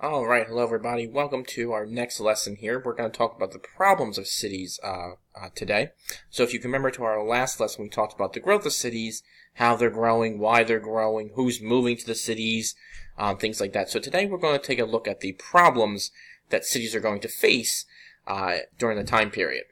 All right, hello everybody. Welcome to our next lesson here. We're going to talk about the problems of cities today. So if you can remember to our last lesson, we talked about the growth of cities, how they're growing, why they're growing, who's moving to the cities, things like that. So today we're going to take a look at the problems that cities are going to face during the time period.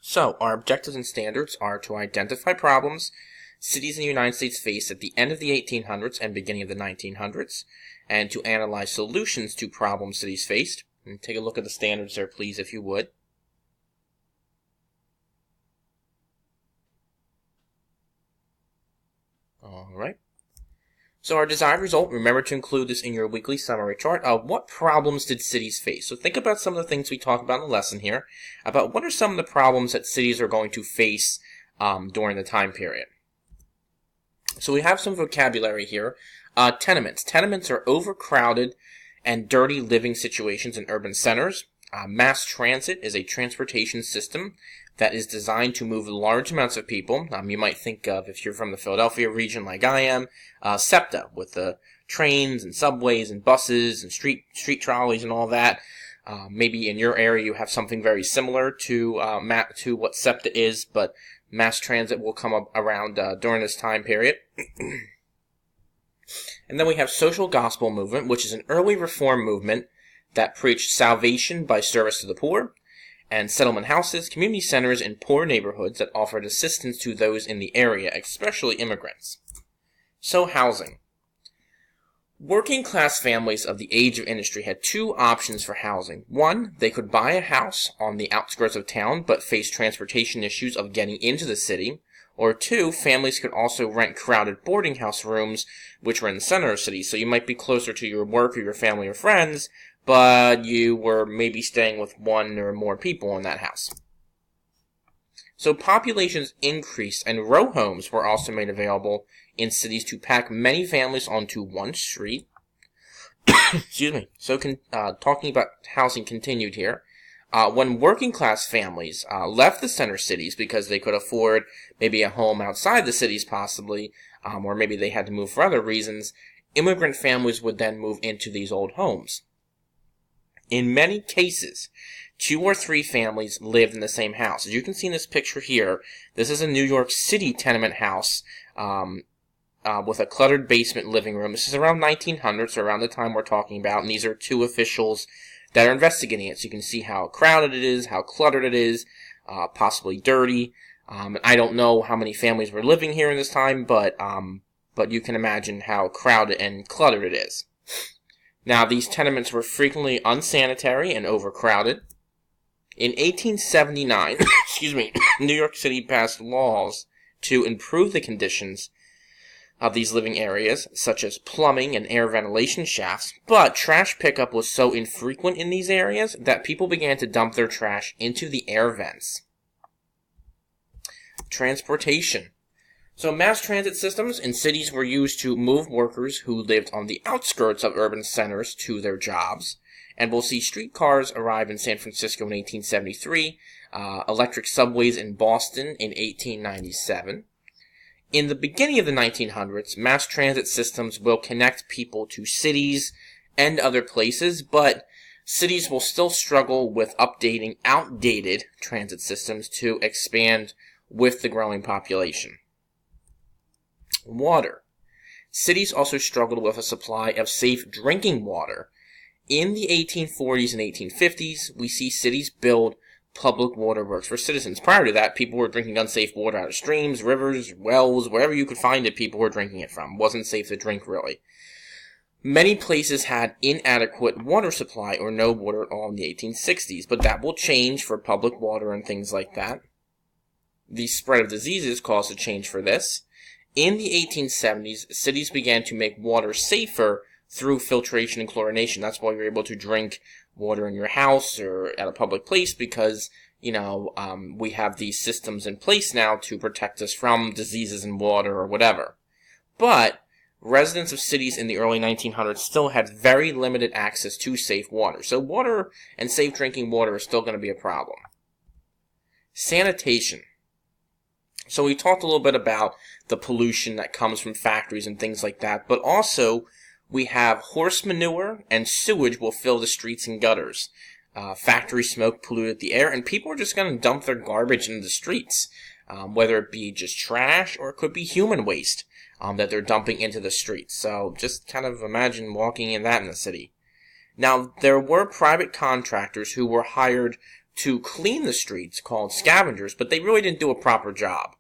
So our objectives and standards are to identify problems cities in the United States face at the end of the 1800s and beginning of the 1900s, and to analyze solutions to problems cities faced. And take a look at the standards there, please, if you would. All right. So our desired result, remember to include this in your weekly summary chart. What problems did cities face? So think about some of the things we talked about in the lesson here, about what are some of the problems that cities are going to face during the time period. So we have some vocabulary here. Tenements. Tenements are overcrowded and dirty living situations in urban centers. Mass transit is a transportation system that is designed to move large amounts of people. You might think of, if you're from the Philadelphia region like I am, SEPTA, with the trains and subways and buses and street trolleys and all that. Maybe in your area you have something very similar to what SEPTA is, but mass transit will come up around during this time period. And then we have social gospel movement, which is an early reform movement that preached salvation by service to the poor, and settlement houses, community centers in poor neighborhoods that offered assistance to those in the area, especially immigrants. So housing. Working class families of the age of industry had two options for housing. One, they could buy a house on the outskirts of town but face transportation issues of getting into the city. Or two, families could also rent crowded boarding house rooms, which were in the center of cities. So you might be closer to your work or your family or friends, but you were maybe staying with one or more people in that house. So populations increased, and row homes were also made available in cities to pack many families onto one street. Excuse me. So talking about housing continued here. When working class families left the center cities because they could afford maybe a home outside the cities possibly, or maybe they had to move for other reasons, immigrant families would then move into these old homes. In many cases, 2 or 3 families lived in the same house. As you can see in this picture here, this is a New York City tenement house with a cluttered basement living room. This is around 1900, so around the time we're talking about, and these are 2 officials that are investigating it. So you can see how crowded it is, how cluttered it is, possibly dirty. I don't know how many families were living here in this time, but you can imagine how crowded and cluttered it is. Now, these tenements were frequently unsanitary and overcrowded. In 1879, New York City passed laws to improve the conditions of these living areas, such as plumbing and air ventilation shafts, but trash pickup was so infrequent in these areas that people began to dump their trash into the air vents. Transportation. So mass transit systems in cities were used to move workers who lived on the outskirts of urban centers to their jobs, and we'll see streetcars arrive in San Francisco in 1873, electric subways in Boston in 1897. In the beginning of the 1900s, mass transit systems will connect people to cities and other places, but cities will still struggle with updating outdated transit systems to expand with the growing population. Water. Cities also struggled with a supply of safe drinking water. In the 1840s and 1850s, we see cities build public water works for citizens. Prior to that, people were drinking unsafe water out of streams, rivers, wells, wherever you could find it, people were drinking it from. It wasn't safe to drink, really. Many places had inadequate water supply or no water at all in the 1860s, but that will change for public water and things like that. The spread of diseases caused a change for this. In the 1870s, cities began to make water safer through filtration and chlorination. That's why you're able to drink water in your house or at a public place because, we have these systems in place now to protect us from diseases in water or whatever. But residents of cities in the early 1900s still had very limited access to safe water. So water and safe drinking water is still going to be a problem. Sanitation. So we talked a little bit about the pollution that comes from factories and things like that, but also We have horse manure and sewage will fill the streets and gutters. Factory smoke polluted the air, and people are just going to dump their garbage into the streets, whether it be just trash or it could be human waste that they're dumping into the streets. So just kind of imagine walking in that in the city. Now, there were private contractors who were hired to clean the streets called scavengers, but they really didn't do a proper job.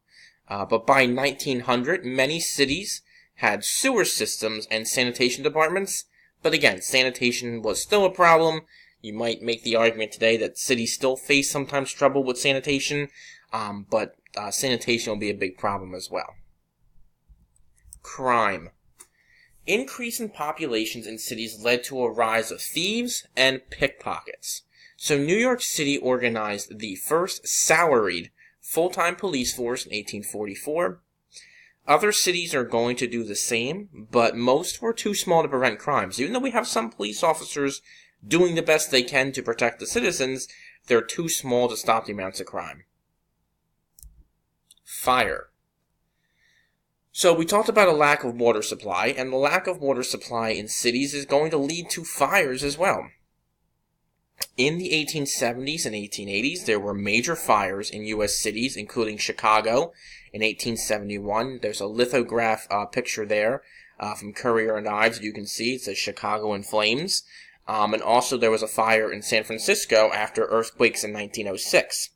But by 1900, many cities had sewer systems and sanitation departments, but again, sanitation was still a problem. You might make the argument today that cities still face sometimes trouble with sanitation, but sanitation will be a big problem as well. Crime. Increase in populations in cities led to a rise of thieves and pickpockets. So New York City organized the first salaried full-time police force in 1844. Other cities are going to do the same, but most were too small to prevent crimes. Even though we have some police officers doing the best they can to protect the citizens, they're too small to stop the amounts of crime. Fire. So we talked about a lack of water supply, and the lack of water supply in cities is going to lead to fires as well. In the 1870s and 1880s, there were major fires in U.S. cities, including Chicago in 1871. There's a lithograph picture there from Courier and Ives. You can see it says Chicago in flames. And also there was a fire in San Francisco after earthquakes in 1906.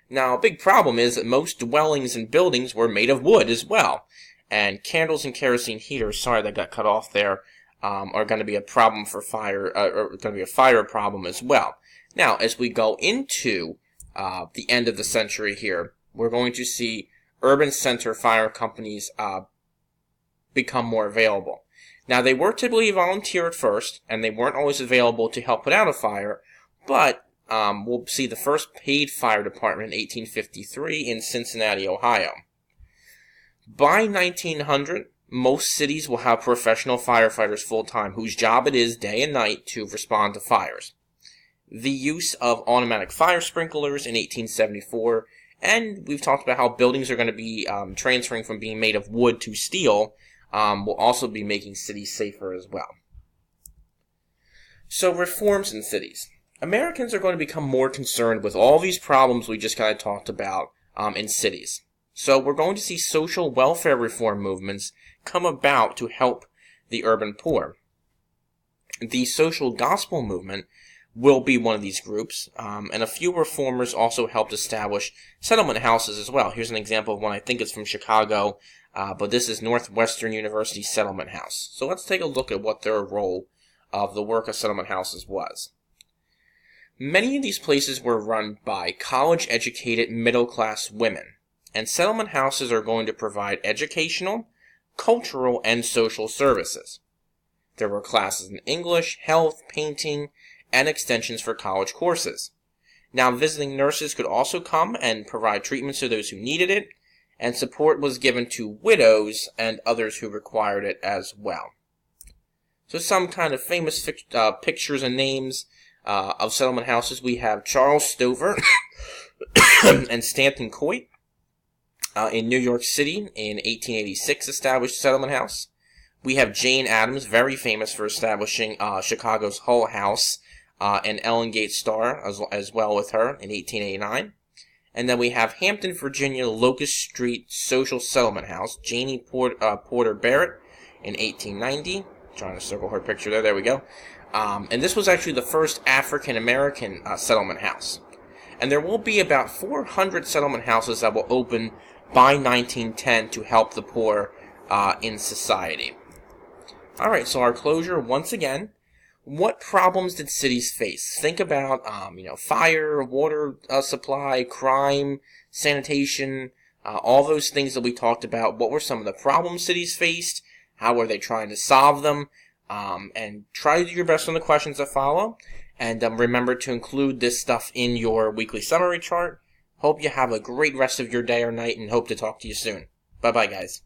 Now, a big problem is that most dwellings and buildings were made of wood as well. And candles and kerosene heaters, sorry that got cut off there, are going to be a problem for fire, or going to be a fire problem as well. Now, as we go into the end of the century here, we're going to see urban center fire companies become more available. Now, they were typically volunteer at first, and they weren't always available to help put out a fire, but we'll see the first paid fire department in 1853 in Cincinnati, Ohio. By 1900, most cities will have professional firefighters full-time whose job it is day and night to respond to fires. The use of automatic fire sprinklers in 1874, and we've talked about how buildings are going to be transferring from being made of wood to steel, will also be making cities safer as well. So reforms in cities. Americans are going to become more concerned with all these problems we just kind of talked about in cities. So we're going to see social welfare reform movements come about to help the urban poor. The social gospel movement will be one of these groups, and a few reformers also helped establish settlement houses as well. Here's an example of one I think is from Chicago, but this is Northwestern University Settlement House. So let's take a look at what their role of the work of settlement houses was. Many of these places were run by college-educated middle-class women, and settlement houses are going to provide educational, cultural, and social services. There were classes in English, health, painting, and extensions for college courses. Now, visiting nurses could also come and provide treatments to those who needed it, and support was given to widows and others who required it as well. So some kind of famous pictures and names of settlement houses. We have Charles Stover and Stanton Coit in New York City in 1886 established a settlement house. We have Jane Addams, very famous for establishing Chicago's Hull House and Ellen Gate Star as well with her in 1889. And then we have Hampton, Virginia, Locust Street Social Settlement House, Janie Porter Barrett in 1890. Trying to circle her picture there. There we go. And this was actually the first African-American settlement house. And there will be about 400 settlement houses that will open by 1910 to help the poor in society. Alright, so our closure, once again, what problems did cities face? Think about, fire, water supply, crime, sanitation, all those things that we talked about. What were some of the problems cities faced? How were they trying to solve them? And try to do your best on the questions that follow. And remember to include this stuff in your weekly summary chart. Hope you have a great rest of your day or night and hope to talk to you soon. Bye-bye, guys.